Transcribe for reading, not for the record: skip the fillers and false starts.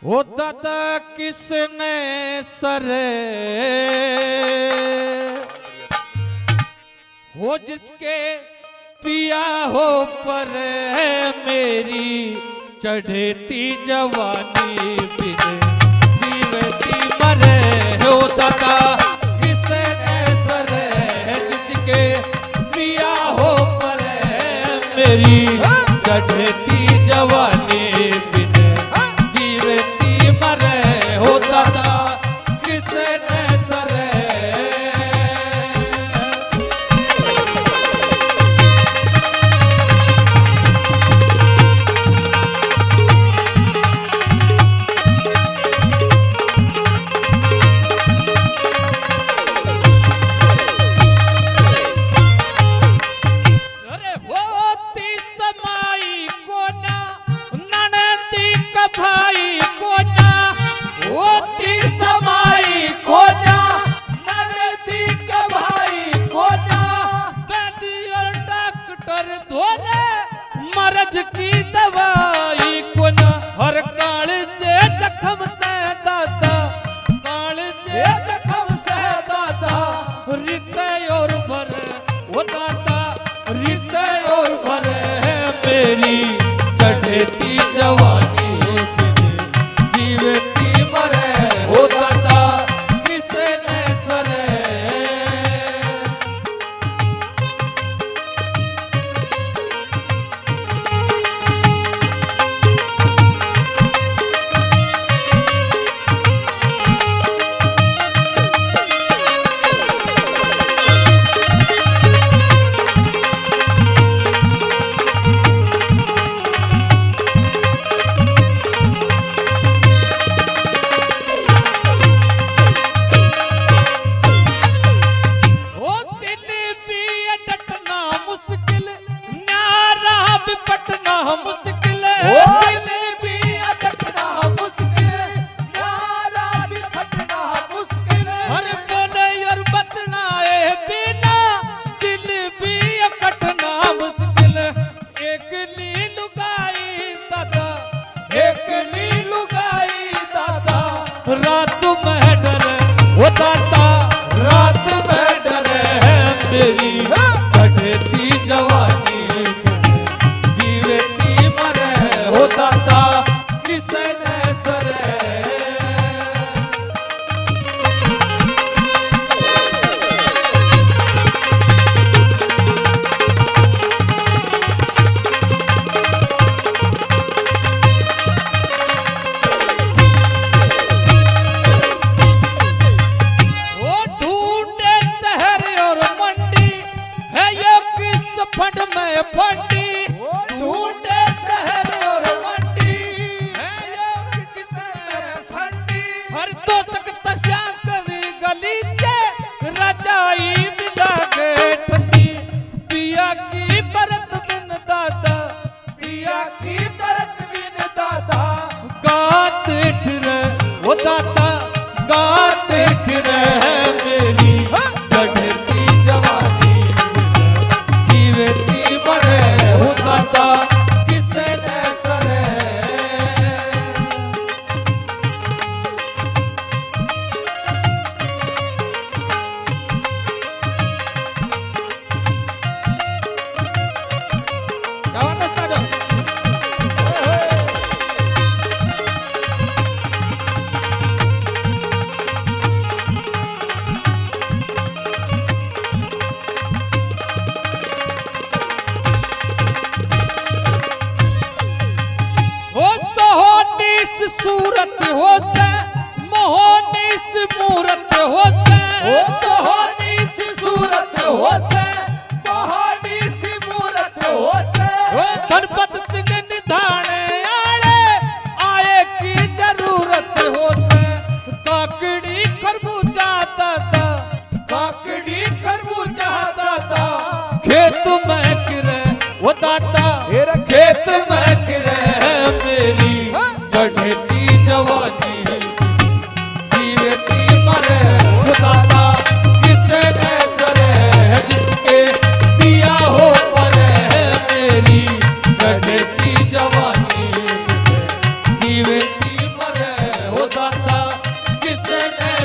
वो दादा किसने सरे हो जिसके पिया हो पर मेरी चढ़ती जवानी बिन जीवती मरे हो दादा किसने सरे जिसके पिया हो पर मेरी चढ़ती जवानी बिन जीवती मरे हो दादा किसने सरे मरज की दवाई को न हर काल जे जखम से दादा काल जे जखम से दादा हृदय और भर वो दादा हृदय और भर मेरी चढ़ती जवानी जीवती मरे हो दादा किसने सरे मुश्किल भी अटकना मुश्किल नारा भी फटना मुश्किल हर बोले और बतनाए बिना दिल भी अटकना मुश्किल एक नी लुगाई दादा एक नी लुगाई दादा रात में डरे वो दादा रात में डरे मेरी चढ़ती जवानी हो दादा किसने सरे वो ढूंढे शहर और मंडी है ये किस फंड में फंडी ढूंढे शहर और मंडी है ये किस में फंडी हर तो तक तस्या करी गली के रजाई मिला के ठंडी पिया की परत बिन दादा पिया की परत बिन दादा गात फिरे वो दादा गात फिरे मेरी चढ़ती जवानी जीवती मरे हो दादा किसने सरे सूरत हो से मोहनी सी मूरत हो से मोहनी सी सूरत हो से मोहनी सी मूरत हो से धनपत सिंह निधाने आले आए की जरूरत हो से काकड़ी खरबूजा दादा काकड़ी खरबूजा दादा खेत में गिरे वो दादा खेत में गिरे मेरी चढ़ती जवानी जीवती मरे हो दादा किसने सरे जिसके पिया हो पर मेरी चढ़ती जवानी जीवती मरे किसने